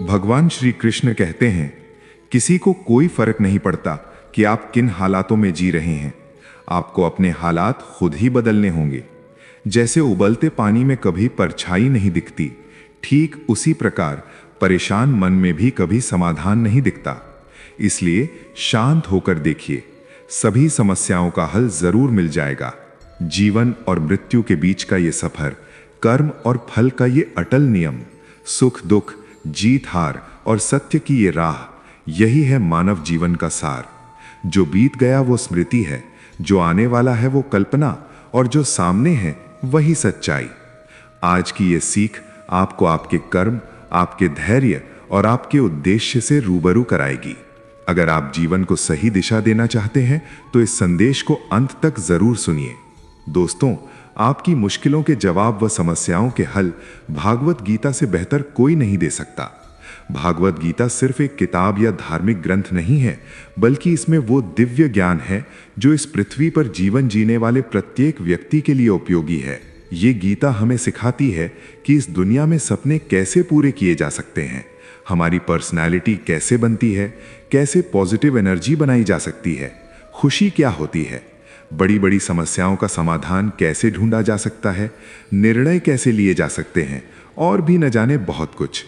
भगवान श्री कृष्ण कहते हैं, किसी को कोई फर्क नहीं पड़ता कि आप किन हालातों में जी रहे हैं। आपको अपने हालात खुद ही बदलने होंगे। जैसे उबलते पानी में कभी परछाई नहीं दिखती, ठीक उसी प्रकार परेशान मन में भी कभी समाधान नहीं दिखता। इसलिए शांत होकर देखिए, सभी समस्याओं का हल जरूर मिल जाएगा। जीवन और मृत्यु के बीच का ये सफर, कर्म और फल का ये अटल नियम, सुख दुख, जीत हार और सत्य की ये राह, यही है मानव जीवन का सार। जो बीत गया वो स्मृति है, जो आने वाला है वो कल्पना, और जो सामने है वही सच्चाई। आज की ये सीख आपको आपके कर्म, आपके धैर्य और आपके उद्देश्य से रूबरू कराएगी। अगर आप जीवन को सही दिशा देना चाहते हैं तो इस संदेश को अंत तक जरूर सुनिए। दोस्तों, आपकी मुश्किलों के जवाब व समस्याओं के हल भागवत गीता से बेहतर कोई नहीं दे सकता। भागवत गीता सिर्फ एक किताब या धार्मिक ग्रंथ नहीं है, बल्कि इसमें वो दिव्य ज्ञान है जो इस पृथ्वी पर जीवन जीने वाले प्रत्येक व्यक्ति के लिए उपयोगी है। ये गीता हमें सिखाती है कि इस दुनिया में सपने कैसे पूरे किए जा सकते हैं, हमारी पर्सनैलिटी कैसे बनती है, कैसे पॉजिटिव एनर्जी बनाई जा सकती है, खुशी क्या होती है, बड़ी बड़ी समस्याओं का समाधान कैसे ढूंढा जा सकता है, निर्णय कैसे लिए जा सकते हैं, और भी न जाने बहुत कुछ।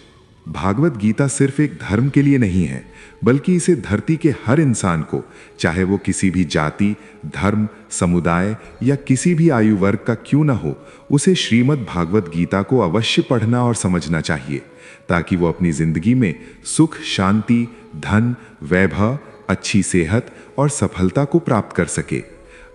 भागवत गीता सिर्फ एक धर्म के लिए नहीं है, बल्कि इसे धरती के हर इंसान को, चाहे वो किसी भी जाति, धर्म, समुदाय या किसी भी आयु वर्ग का क्यों न हो, उसे श्रीमद् भागवत गीता को अवश्य पढ़ना और समझना चाहिए, ताकि वो अपनी जिंदगी में सुख, शांति, धन, वैभव, अच्छी सेहत और सफलता को प्राप्त कर सके।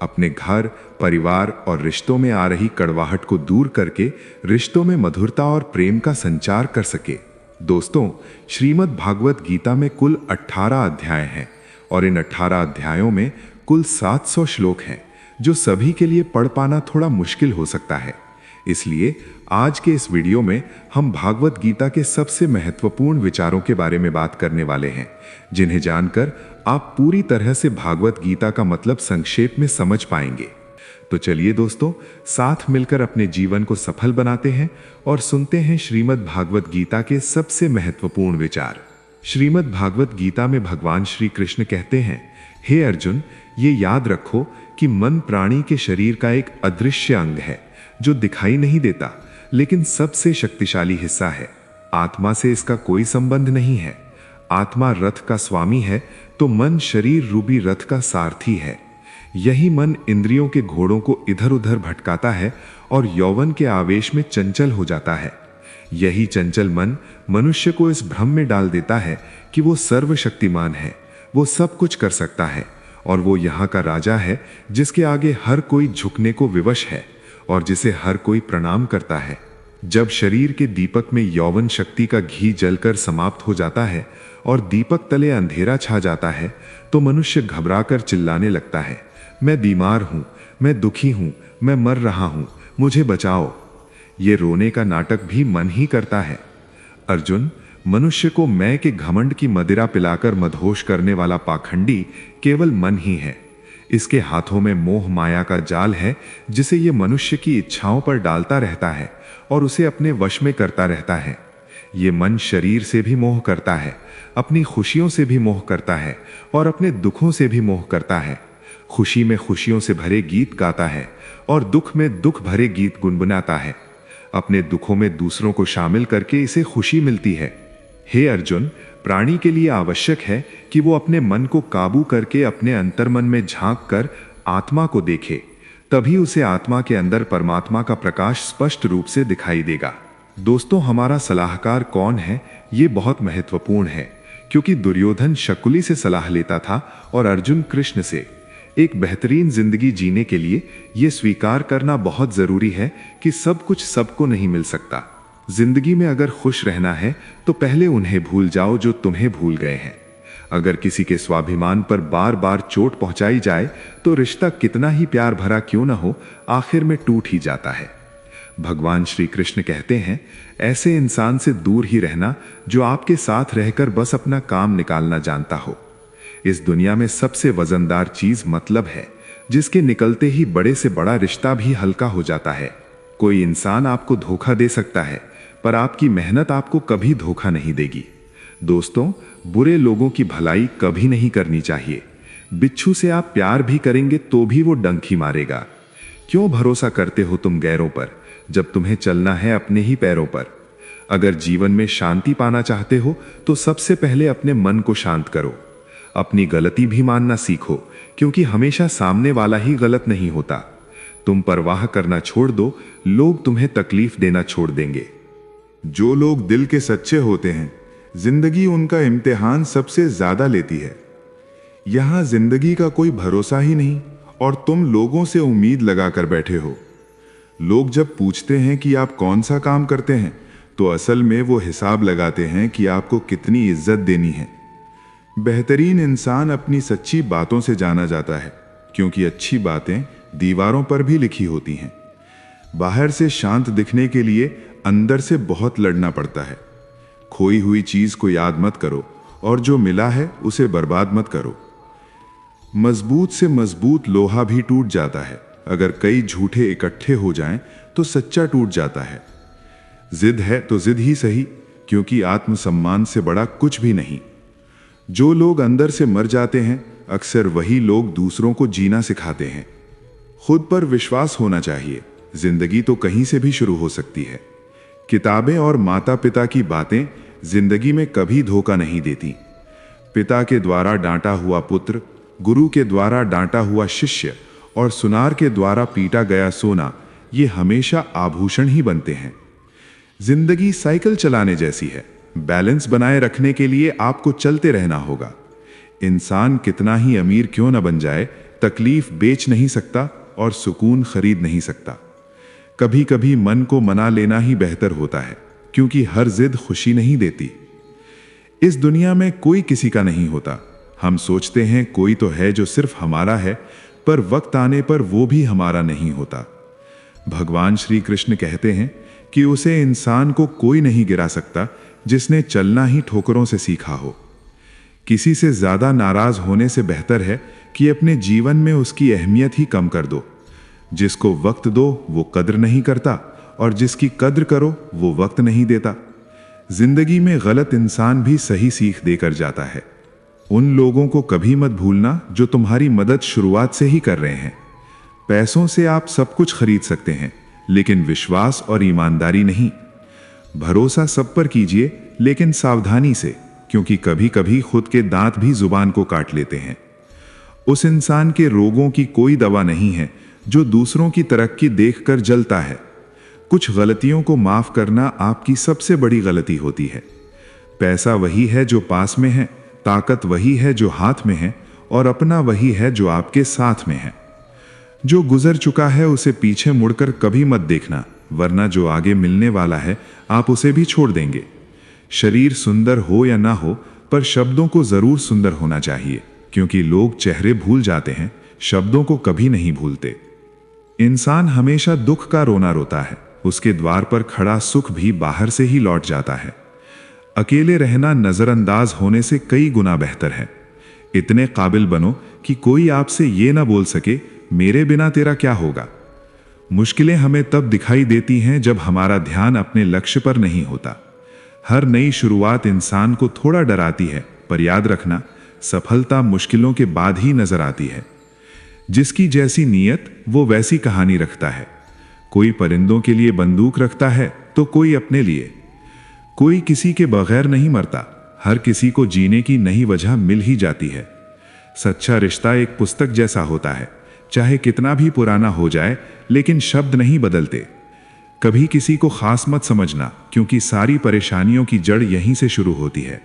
अपने घर, परिवार और रिश्तों में आ रही कड़वाहट को दूर करके रिश्तों में मधुरता और प्रेम का संचार कर सके। दोस्तों, श्रीमद् भागवत गीता में कुल 18 अध्याय हैं और इन 18 अध्यायों में कुल 700 श्लोक हैं, जो सभी के लिए पढ़ पाना थोड़ा मुश्किल हो सकता है। इसलिए आज के इस वीडियो में हम भागवत गीता के सबसे महत्वपूर्ण विचारों के बारे में बात करने वाले हैं, जिन्हें जानकर आप पूरी तरह से भागवत गीता का मतलब संक्षेप में समझ पाएंगे। तो चलिए दोस्तों, साथ मिलकर अपने जीवन को सफल बनाते हैं और सुनते हैं श्रीमद् भागवत गीता के सबसे महत्वपूर्ण विचार। श्रीमद् भागवत गीता में भगवान श्री कृष्ण कहते हैं, हे अर्जुन, ये याद रखो कि मन प्राणी के शरीर का एक अदृश्य अंग है जो दिखाई नहीं देता, लेकिन सबसे शक्तिशाली हिस्सा है। आत्मा से इसका कोई संबंध नहीं है। आत्मा रथ का स्वामी है तो मन शरीर रूपी रथ का सारथी है। यही मन इंद्रियों के घोड़ों को इधर उधर भटकाता है और यौवन के आवेश में चंचल हो जाता है। यही चंचल मन मनुष्य को इस भ्रम में डाल देता है कि वो सर्वशक्तिमान है, वो सब कुछ कर सकता है और वो यहाँ का राजा है, जिसके आगे हर कोई झुकने को विवश है और जिसे हर कोई प्रणाम करता है। जब शरीर के दीपक में यौवन शक्ति का घी जलकर समाप्त हो जाता है और दीपक तले अंधेरा छा जाता है, तो मनुष्य घबराकर चिल्लाने लगता है, मैं बीमार हूं, मैं दुखी हूं, मैं मर रहा हूं, मुझे बचाओ। ये रोने का नाटक भी मन ही करता है। अर्जुन, मनुष्य को मैं के घमंड की मदिरा पिलाकर मदहोश करने वाला पाखंडी केवल मन ही है। इसके हाथों में मोह माया का जाल है, जिसे ये मनुष्य की इच्छाओं पर डालता रहता है और उसे अपने वश में करता रहता है। ये मन शरीर से भी मोह करता है, अपनी खुशियों से भी मोह करता है और अपने दुखों से भी मोह करता है। खुशी में खुशियों से भरे गीत गाता है और दुख में दुख भरे गीत गुनगुनाता है। अपने दुखों में दूसरों को शामिल करके इसे खुशी मिलती है। हे अर्जुन, प्राणी के लिए आवश्यक है कि वो अपने मन को काबू करके अपने अंतर्मन में झांक कर आत्मा को देखे, तभी उसे आत्मा के अंदर परमात्मा का प्रकाश स्पष्ट रूप से दिखाई देगा। दोस्तों, हमारा सलाहकार कौन है, ये बहुत महत्वपूर्ण है, क्योंकि दुर्योधन शकुनी से सलाह लेता था और अर्जुन कृष्ण से। एक बेहतरीन जिंदगी जीने के लिए यह स्वीकार करना बहुत जरूरी है कि सब कुछ सबको नहीं मिल सकता। जिंदगी में अगर खुश रहना है तो पहले उन्हें भूल जाओ जो तुम्हें भूल गए हैं। अगर किसी के स्वाभिमान पर बार बार चोट पहुंचाई जाए तो रिश्ता कितना ही प्यार भरा क्यों न हो, आखिर में टूट ही जाता है। भगवान श्री कृष्ण कहते हैं, ऐसे इंसान से दूर ही रहना जो आपके साथ रहकर बस अपना काम निकालना जानता हो। इस दुनिया में सबसे वजनदार चीज मतलब है, जिसके निकलते ही बड़े से बड़ा रिश्ता भी हल्का हो जाता है। कोई इंसान आपको धोखा दे सकता है, पर आपकी मेहनत आपको कभी धोखा नहीं देगी। दोस्तों, बुरे लोगों की भलाई कभी नहीं करनी चाहिए। बिच्छू से आप प्यार भी करेंगे तो भी वो डंक ही मारेगा। क्यों भरोसा करते हो तुम गैरों पर, जब तुम्हें चलना है अपने ही पैरों पर। अगर जीवन में शांति पाना चाहते हो तो सबसे पहले अपने मन को शांत करो। अपनी गलती भी मानना सीखो, क्योंकि हमेशा सामने वाला ही गलत नहीं होता। तुम परवाह करना छोड़ दो, लोग तुम्हें तकलीफ देना छोड़ देंगे। जो लोग दिल के सच्चे होते हैं, जिंदगी उनका इम्तिहान सबसे ज्यादा लेती है। यहां जिंदगी का कोई भरोसा ही नहीं और तुम लोगों से उम्मीद लगाकर बैठे हो। लोग जब पूछते हैं कि आप कौन सा काम करते हैं, तो असल में वो हिसाब लगाते हैं कि आपको कितनी इज्जत देनी है। बेहतरीन इंसान अपनी सच्ची बातों से जाना जाता है, क्योंकि अच्छी बातें दीवारों पर भी लिखी होती हैं। बाहर से शांत दिखने के लिए अंदर से बहुत लड़ना पड़ता है। खोई हुई चीज को याद मत करो और जो मिला है उसे बर्बाद मत करो। मजबूत से मजबूत लोहा भी टूट जाता है। अगर कई झूठे इकट्ठे हो जाएं तो सच्चा टूट जाता है। जिद है तो जिद ही सही, क्योंकि आत्मसम्मान से बड़ा कुछ भी नहीं। जो लोग अंदर से मर जाते हैं, अक्सर वही लोग दूसरों को जीना सिखाते हैं। खुद पर विश्वास होना चाहिए। जिंदगी तो कहीं से भी शुरू हो सकती है। किताबें और माता पिता की बातें जिंदगी में कभी धोखा नहीं देती। पिता के द्वारा डांटा हुआ पुत्र, गुरु के द्वारा डांटा हुआ शिष्य और सुनार के द्वारा पीटा गया सोना, ये हमेशा आभूषण ही बनते हैं। जिंदगी साइकिल चलाने जैसी है। बैलेंस बनाए रखने के लिए आपको चलते रहना होगा। इंसान कितना ही अमीर क्यों न बन जाए, तकलीफ बेच नहीं सकता और सुकून खरीद नहीं सकता। कभी कभी मन को मना लेना ही बेहतर होता है, क्योंकि हर जिद खुशी नहीं देती। इस दुनिया में कोई किसी का नहीं होता। हम सोचते हैं कोई तो है जो सिर्फ हमारा है, पर वक्त आने पर वो भी हमारा नहीं होता। भगवान श्री कृष्ण कहते हैं कि उसे इंसान को कोई नहीं गिरा सकता जिसने चलना ही ठोकरों से सीखा हो। किसी से ज्यादा नाराज होने से बेहतर है कि अपने जीवन में उसकी अहमियत ही कम कर दो। जिसको वक्त दो वो कद्र नहीं करता, और जिसकी कद्र करो वो वक्त नहीं देता। जिंदगी में गलत इंसान भी सही सीख देकर जाता है। उन लोगों को कभी मत भूलना जो तुम्हारी मदद शुरुआत से ही कर रहे हैं। पैसों से आप सब कुछ खरीद सकते हैं, लेकिन विश्वास और ईमानदारी नहीं। भरोसा सब पर कीजिए, लेकिन सावधानी से, क्योंकि कभी कभी खुद के दांत भी जुबान को काट लेते हैं। उस इंसान के रोगों की कोई दवा नहीं है जो दूसरों की तरक्की देखकर जलता है। कुछ गलतियों को माफ करना आपकी सबसे बड़ी गलती होती है। पैसा वही है जो पास में है, ताकत वही है जो हाथ में है, और अपना वही है जो आपके साथ में है। जो गुजर चुका है उसे पीछे मुड़कर कभी मत देखना, वरना जो आगे मिलने वाला है आप उसे भी छोड़ देंगे। शरीर सुंदर हो या ना हो, पर शब्दों को जरूर सुंदर होना चाहिए, क्योंकि लोग चेहरे भूल जाते हैं, शब्दों को कभी नहीं भूलते। इंसान हमेशा दुख का रोना रोता है, उसके द्वार पर खड़ा सुख भी बाहर से ही लौट जाता है। अकेले रहना नजरअंदाज होने से कई गुना बेहतर है। इतने काबिल बनो कि कोई आपसे ये ना बोल सके मेरे बिना तेरा क्या होगा। मुश्किलें हमें तब दिखाई देती हैं जब हमारा ध्यान अपने लक्ष्य पर नहीं होता। हर नई शुरुआत इंसान को थोड़ा डराती है, पर याद रखना, सफलता मुश्किलों के बाद ही नजर आती है। जिसकी जैसी नीयत वो वैसी कहानी रखता है। कोई परिंदों के लिए बंदूक रखता है तो कोई अपने लिए। कोई किसी के बगैर नहीं मरता, हर किसी को जीने की नई वजह मिल ही जाती है। सच्चा रिश्ता एक पुस्तक जैसा होता है, चाहे कितना भी पुराना हो जाए, लेकिन शब्द नहीं बदलते। कभी किसी को खास मत समझना, क्योंकि सारी परेशानियों की जड़ यहीं से शुरू होती है।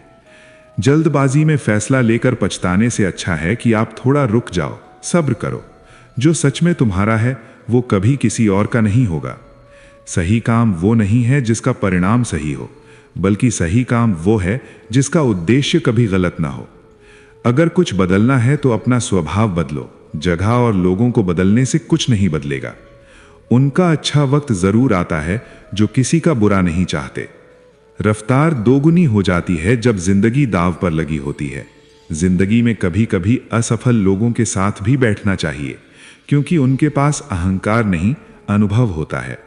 जल्दबाजी में फैसला लेकर पछताने से अच्छा है कि आप थोड़ा रुक जाओ, सब्र करो। जो सच में तुम्हारा है वो कभी किसी और का नहीं होगा। सही काम वो नहीं है जिसका परिणाम सही हो, बल्कि सही काम वो है जिसका उद्देश्य कभी गलत ना हो। अगर कुछ बदलना है तो अपना स्वभाव बदलो, जगह और लोगों को बदलने से कुछ नहीं बदलेगा। उनका अच्छा वक्त जरूर आता है जो किसी का बुरा नहीं चाहते। रफ्तार दोगुनी हो जाती है जब जिंदगी दांव पर लगी होती है। जिंदगी में कभी कभी असफल लोगों के साथ भी बैठना चाहिए, क्योंकि उनके पास अहंकार नहीं, अनुभव होता है।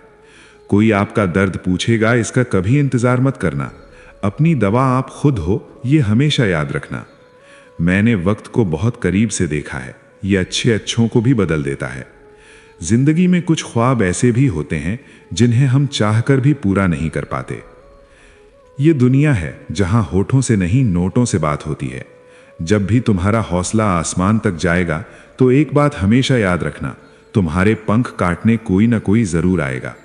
कोई आपका दर्द पूछेगा, इसका कभी इंतजार मत करना। अपनी दवा आप खुद हो, ये हमेशा याद रखना। मैंने वक्त को बहुत करीब से देखा है, ये अच्छे अच्छों को भी बदल देता है। जिंदगी में कुछ ख्वाब ऐसे भी होते हैं जिन्हें हम चाहकर भी पूरा नहीं कर पाते। ये दुनिया है जहां होठों से नहीं नोटों से बात होती है। जब भी तुम्हारा हौसला आसमान तक जाएगा तो एक बात हमेशा याद रखना, तुम्हारे पंख काटने कोई ना कोई जरूर आएगा।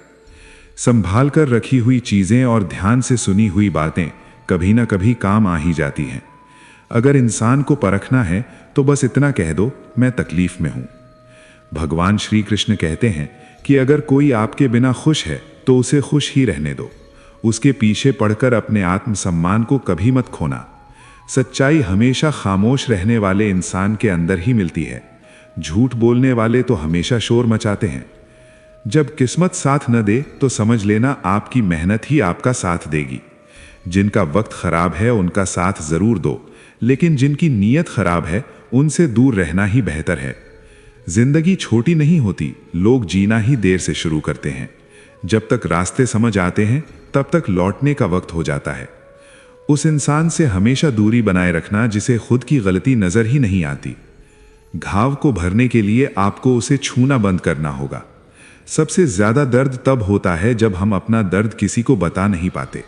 संभाल कर रखी हुई चीजें और ध्यान से सुनी हुई बातें कभी ना कभी काम आ ही जाती हैं। अगर इंसान को परखना है तो बस इतना कह दो, मैं तकलीफ में हूं। भगवान श्री कृष्ण कहते हैं कि अगर कोई आपके बिना खुश है तो उसे खुश ही रहने दो। उसके पीछे पड़कर अपने आत्मसम्मान को कभी मत खोना। सच्चाई हमेशा खामोश रहने वाले इंसान के अंदर ही मिलती है। झूठ बोलने वाले तो हमेशा शोर मचाते हैं। जब किस्मत साथ न दे तो समझ लेना आपकी मेहनत ही आपका साथ देगी। जिनका वक्त खराब है उनका साथ जरूर दो, लेकिन जिनकी नीयत खराब है उनसे दूर रहना ही बेहतर है। जिंदगी छोटी नहीं होती, लोग जीना ही देर से शुरू करते हैं। जब तक रास्ते समझ आते हैं तब तक लौटने का वक्त हो जाता है। उस इंसान से हमेशा दूरी बनाए रखना जिसे खुद की गलती नजर ही नहीं आती। घाव को भरने के लिए आपको उसे छूना बंद करना होगा। सबसे ज्यादा दर्द तब होता है जब हम अपना दर्द किसी को बता नहीं पाते।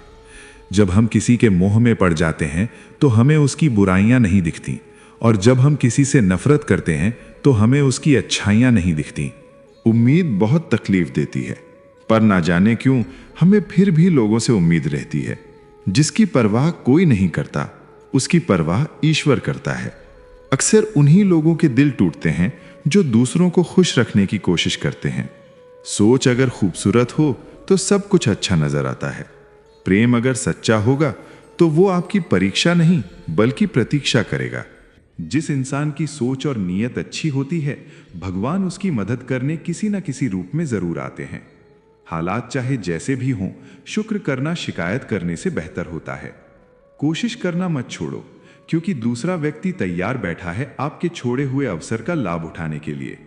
जब हम किसी के मोह में पड़ जाते हैं तो हमें उसकी बुराइयां नहीं दिखती, और जब हम किसी से नफरत करते हैं तो हमें उसकी अच्छाइयां नहीं दिखती। उम्मीद बहुत तकलीफ देती है, पर ना जाने क्यों हमें फिर भी लोगों से उम्मीद रहती है। जिसकी परवाह कोई नहीं करता, उसकी परवाह ईश्वर करता है। अक्सर उन्हीं लोगों के दिल टूटते हैं जो दूसरों को खुश रखने की कोशिश करते हैं। सोच अगर खूबसूरत हो तो सब कुछ अच्छा नजर आता है। प्रेम अगर सच्चा होगा तो वो आपकी परीक्षा नहीं बल्कि प्रतीक्षा करेगा। जिस इंसान की सोच और नीयत अच्छी होती है, भगवान उसकी मदद करने किसी न किसी रूप में जरूर आते हैं। हालात चाहे जैसे भी हों, शुक्र करना शिकायत करने से बेहतर होता है। कोशिश करना मत छोड़ो, क्योंकि दूसरा व्यक्ति तैयार बैठा है आपके छोड़े हुए अवसर का लाभ उठाने के लिए।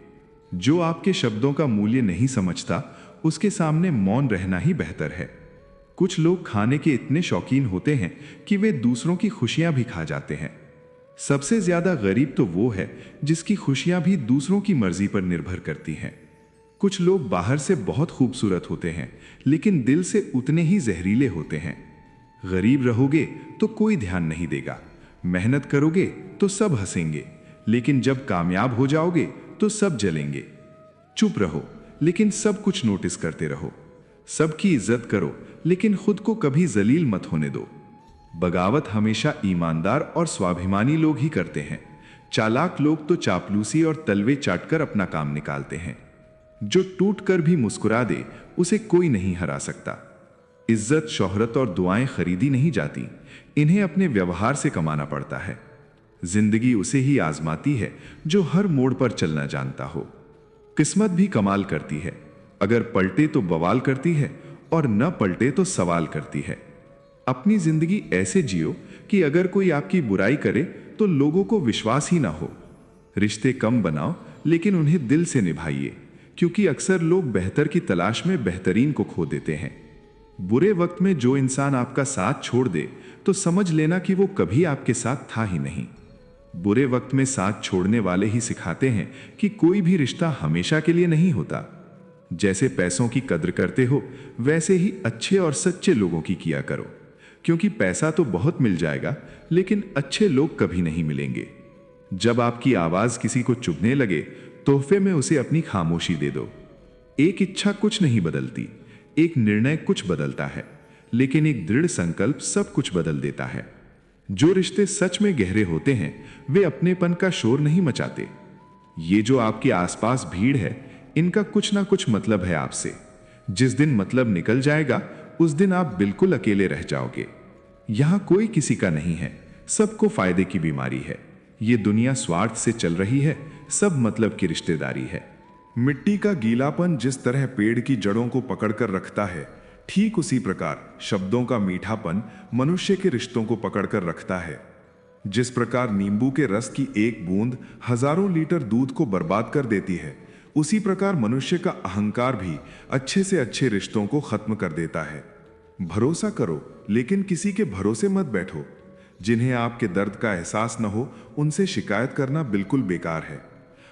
जो आपके शब्दों का मूल्य नहीं समझता, उसके सामने मौन रहना ही बेहतर है। कुछ लोग खाने के इतने शौकीन होते हैं कि वे दूसरों की खुशियां भी खा जाते हैं। सबसे ज्यादा गरीब तो वो है जिसकी खुशियां भी दूसरों की मर्जी पर निर्भर करती हैं। कुछ लोग बाहर से बहुत खूबसूरत होते हैं, लेकिन दिल से उतने ही जहरीले होते हैं। गरीब रहोगे तो कोई ध्यान नहीं देगा, मेहनत करोगे तो सब हंसेंगे, लेकिन जब कामयाब हो जाओगे तो सब जलेंगे। चुप रहो, लेकिन सब कुछ नोटिस करते रहो। सबकी इज्जत करो, लेकिन खुद को कभी जलील मत होने दो। बगावत हमेशा ईमानदार और स्वाभिमानी लोग ही करते हैं। चालाक लोग तो चापलूसी और तलवे चाटकर अपना काम निकालते हैं। जो टूट कर भी मुस्कुरा दे, उसे कोई नहीं हरा सकता। इज्जत, शोहरत और दुआएं खरीदी नहीं जाती, इन्हें अपने व्यवहार से कमाना पड़ता है। जिंदगी उसे ही आजमाती है जो हर मोड़ पर चलना जानता हो। किस्मत भी कमाल करती है, अगर पलटे तो बवाल करती है और न पलटे तो सवाल करती है। अपनी जिंदगी ऐसे जियो कि अगर कोई आपकी बुराई करे तो लोगों को विश्वास ही ना हो। रिश्ते कम बनाओ, लेकिन उन्हें दिल से निभाइए, क्योंकि अक्सर लोग बेहतर की तलाश में बेहतरीन को खो देते हैं। बुरे वक्त में जो इंसान आपका साथ छोड़ दे तो समझ लेना कि वो कभी आपके साथ था ही नहीं। बुरे वक्त में साथ छोड़ने वाले ही सिखाते हैं कि कोई भी रिश्ता हमेशा के लिए नहीं होता। जैसे पैसों की कद्र करते हो, वैसे ही अच्छे और सच्चे लोगों की किया करो, क्योंकि पैसा तो बहुत मिल जाएगा, लेकिन अच्छे लोग कभी नहीं मिलेंगे। जब आपकी आवाज किसी को चुभने लगे, तोहफे में उसे अपनी खामोशी दे दो। एक इच्छा कुछ नहीं बदलती, एक निर्णय कुछ बदलता है, लेकिन एक दृढ़ संकल्प सब कुछ बदल देता है। जो रिश्ते सच में गहरे होते हैं, वे अपनेपन का शोर नहीं मचाते। ये जो आपके आसपास भीड़ है, इनका कुछ ना कुछ मतलब है आपसे। जिस दिन मतलब निकल जाएगा, उस दिन आप बिल्कुल अकेले रह जाओगे। यहां कोई किसी का नहीं है, सबको फायदे की बीमारी है। ये दुनिया स्वार्थ से चल रही है, सब मतलब की रिश्तेदारी है। मिट्टी का गीलापन जिस तरह पेड़ की जड़ों को पकड़कर रखता है, ठीक उसी प्रकार शब्दों का मीठापन मनुष्य के रिश्तों को पकड़कर रखता है। जिस प्रकार नींबू के रस की एक बूंद हजारों लीटर दूध को बर्बाद कर देती है, उसी प्रकार मनुष्य का अहंकार भी अच्छे से अच्छे रिश्तों को खत्म कर देता है। भरोसा करो, लेकिन किसी के भरोसे मत बैठो। जिन्हें आपके दर्द का एहसास न हो, उनसे शिकायत करना बिल्कुल बेकार है।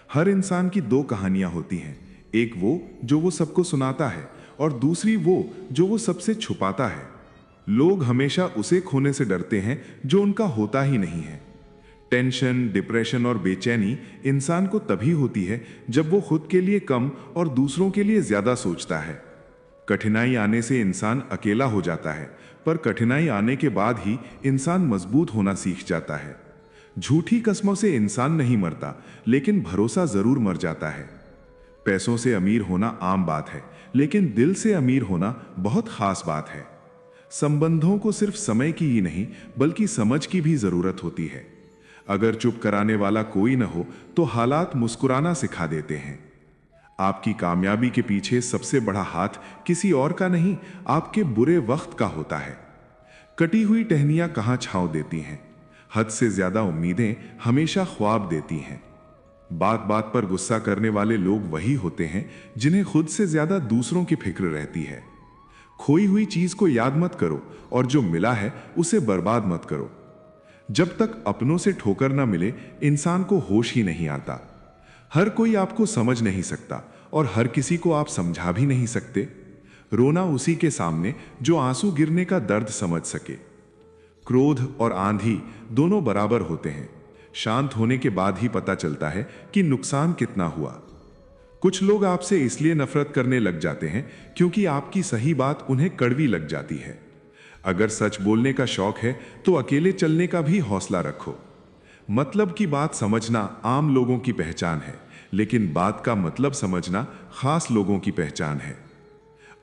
हर इंसान की दो कहानियां होती हैं, एक वो जो वो सबको सुनाता है और दूसरी वो जो वो सबसे छुपाता है। लोग हमेशा उसे खोने से डरते हैं जो उनका होता ही नहीं है। टेंशन, डिप्रेशन और बेचैनी इंसान को तभी होती है जब वो खुद के लिए कम और दूसरों के लिए ज्यादा सोचता है। कठिनाई आने से इंसान अकेला हो जाता है, पर कठिनाई आने के बाद ही इंसान मजबूत होना सीख जाता है। झूठी कस्मों से इंसान नहीं मरता, लेकिन भरोसा जरूर मर जाता है। पैसों से अमीर होना आम बात है, लेकिन दिल से अमीर होना बहुत खास बात है। संबंधों को सिर्फ समय की ही नहीं, बल्कि समझ की भी जरूरत होती है। अगर चुप कराने वाला कोई न हो तो हालात मुस्कुराना सिखा देते हैं। आपकी कामयाबी के पीछे सबसे बड़ा हाथ किसी और का नहीं, आपके बुरे वक्त का होता है। कटी हुई टहनियां कहां छांव देती हैं, हद से ज्यादा उम्मीदें हमेशा ख्वाब देती हैं। बात बात पर गुस्सा करने वाले लोग वही होते हैं जिन्हें खुद से ज्यादा दूसरों की फिक्र रहती है। खोई हुई चीज को याद मत करो और जो मिला है उसे बर्बाद मत करो। जब तक अपनों से ठोकर ना मिले, इंसान को होश ही नहीं आता। हर कोई आपको समझ नहीं सकता और हर किसी को आप समझा भी नहीं सकते। रोना उसी के सामने जो आंसू गिरने का दर्द समझ सके। क्रोध और आंधी दोनों बराबर होते हैं। शांत होने के बाद ही पता चलता है कि नुकसान कितना हुआ। कुछ लोग आपसे इसलिए नफरत करने लग जाते हैं क्योंकि आपकी सही बात उन्हें कड़वी लग जाती है। अगर सच बोलने का शौक है तो अकेले चलने का भी हौसला रखो। मतलब की बात समझना आम लोगों की पहचान है, लेकिन बात का मतलब समझना खास लोगों की पहचान है।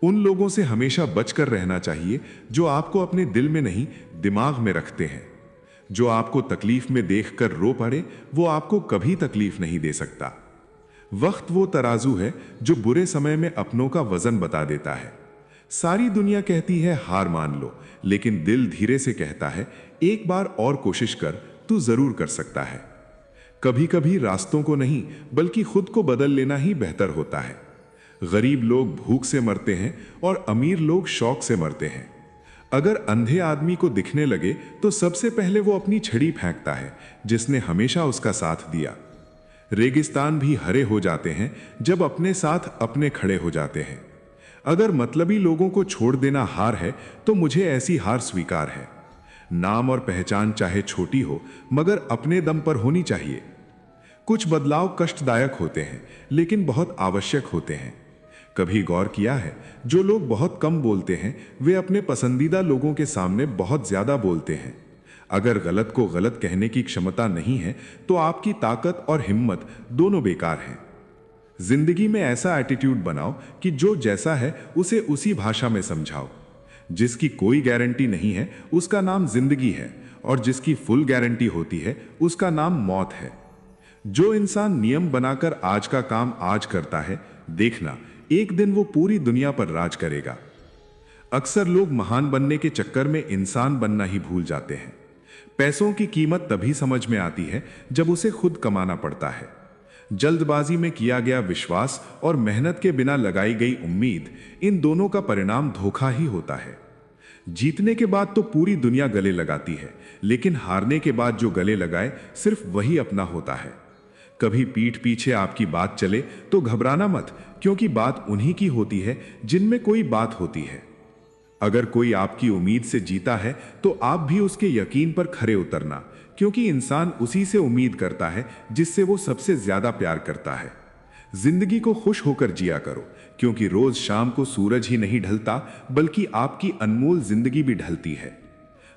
उन लोगों से हमेशा बचकर रहना चाहिए जो आपको अपने दिल में नहीं, दिमाग में रखते हैं। जो आपको तकलीफ में देखकर रो पड़े, वो आपको कभी तकलीफ नहीं दे सकता। वक्त वो तराजू है जो बुरे समय में अपनों का वजन बता देता है। सारी दुनिया कहती है हार मान लो, लेकिन दिल धीरे से कहता है एक बार और कोशिश कर, तू जरूर कर सकता है। कभी कभी रास्तों को नहीं, बल्कि खुद को बदल लेना ही बेहतर होता है। गरीब लोग भूख से मरते हैं और अमीर लोग शौक से मरते हैं। अगर अंधे आदमी को दिखने लगे तो सबसे पहले वो अपनी छड़ी फेंकता है जिसने हमेशा उसका साथ दिया। रेगिस्तान भी हरे हो जाते हैं जब अपने साथ अपने खड़े हो जाते हैं। अगर मतलबी लोगों को छोड़ देना हार है तो मुझे ऐसी हार स्वीकार है। नाम और पहचान चाहे छोटी हो, मगर अपने दम पर होनी चाहिए। कुछ बदलाव कष्टदायक होते हैं, लेकिन बहुत आवश्यक होते हैं। कभी गौर किया है, जो लोग बहुत कम बोलते हैं वे अपने पसंदीदा लोगों के सामने बहुत ज्यादा बोलते हैं। अगर गलत को गलत कहने की क्षमता नहीं है तो आपकी ताकत और हिम्मत दोनों बेकार हैं। जिंदगी में ऐसा एटीट्यूड बनाओ कि जो जैसा है उसे उसी भाषा में समझाओ। जिसकी कोई गारंटी नहीं है उसका नाम जिंदगी है, और जिसकी फुल गारंटी होती है उसका नाम मौत है। जो इंसान नियम बनाकर आज का काम आज करता है, देखना एक दिन वो पूरी दुनिया पर राज करेगा। अक्सर लोग महान बनने के चक्कर में इंसान बनना ही भूल जाते हैं। पैसों की कीमत तभी समझ में आती है जब उसे खुद कमाना पड़ता है। जल्दबाजी में किया गया विश्वास और मेहनत के बिना लगाई गई उम्मीद, इन दोनों का परिणाम धोखा ही होता है। जीतने के बाद तो पूरी दुनिया गले लगाती है, लेकिन हारने के बाद जो गले लगाए सिर्फ वही अपना होता है। कभी पीठ पीछे आपकी बात चले तो घबराना मत, क्योंकि बात उन्हीं की होती है जिनमें कोई बात होती है। अगर कोई आपकी उम्मीद से जीता है तो आप भी उसके यकीन पर खरे उतरना, क्योंकि इंसान उसी से उम्मीद करता है जिससे वो सबसे ज्यादा प्यार करता है। जिंदगी को खुश होकर जिया करो, क्योंकि रोज शाम को सूरज ही नहीं ढलता, बल्कि आपकी अनमोल जिंदगी भी ढलती है।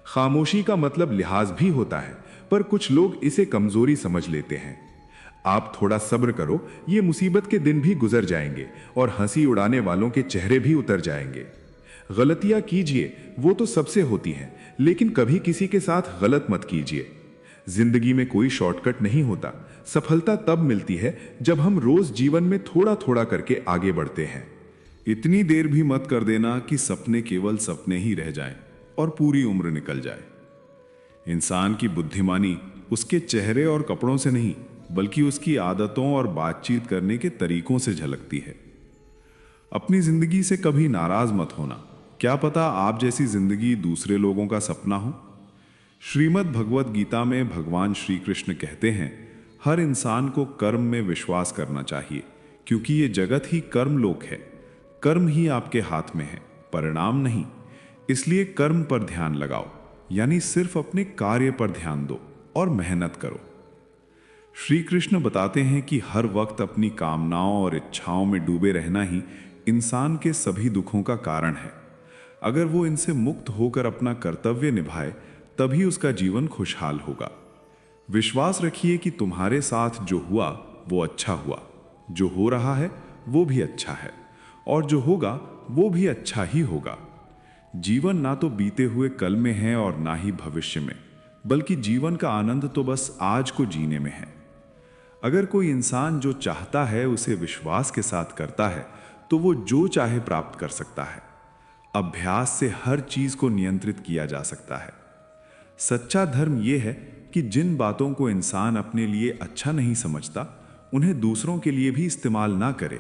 खामोशी का मतलब लिहाज भी होता है, पर कुछ लोग इसे कमजोरी समझ लेते हैं। आप थोड़ा सब्र करो, ये मुसीबत के दिन भी गुजर जाएंगे और हंसी उड़ाने वालों के चेहरे भी उतर जाएंगे। गलतियां कीजिए, वो तो सबसे होती हैं, लेकिन कभी किसी के साथ गलत मत कीजिए। जिंदगी में कोई शॉर्टकट नहीं होता। सफलता तब मिलती है जब हम रोज जीवन में थोड़ा थोड़ा करके आगे बढ़ते हैं। इतनी देर भी मत कर देना कि सपने केवल सपने ही रह जाएं और पूरी उम्र निकल जाए। इंसान की बुद्धिमानी उसके चेहरे और कपड़ों से नहीं, बल्कि उसकी आदतों और बातचीत करने के तरीकों से झलकती है। अपनी जिंदगी से कभी नाराज मत होना, क्या पता आप जैसी जिंदगी दूसरे लोगों का सपना हो। श्रीमद् भगवत गीता में भगवान श्री कृष्ण कहते हैं, हर इंसान को कर्म में विश्वास करना चाहिए, क्योंकि ये जगत ही कर्म लोक है। कर्म ही आपके हाथ में है, परिणाम नहीं। इसलिए कर्म पर ध्यान लगाओ, यानी सिर्फ अपने कार्य पर ध्यान दो और मेहनत करो। श्री कृष्ण बताते हैं कि हर वक्त अपनी कामनाओं और इच्छाओं में डूबे रहना ही इंसान के सभी दुखों का कारण है। अगर वो इनसे मुक्त होकर अपना कर्तव्य निभाए, तभी उसका जीवन खुशहाल होगा। विश्वास रखिए कि तुम्हारे साथ जो हुआ वो अच्छा हुआ, जो हो रहा है वो भी अच्छा है, और जो होगा वो भी अच्छा ही होगा। जीवन ना तो बीते हुए कल में है और ना ही भविष्य में, बल्कि जीवन का आनंद तो बस आज को जीने में है। अगर कोई इंसान जो चाहता है उसे विश्वास के साथ करता है, तो वो जो चाहे प्राप्त कर सकता है। अभ्यास से हर चीज को नियंत्रित किया जा सकता है। सच्चा धर्म यह है कि जिन बातों को इंसान अपने लिए अच्छा नहीं समझता, उन्हें दूसरों के लिए भी इस्तेमाल ना करे।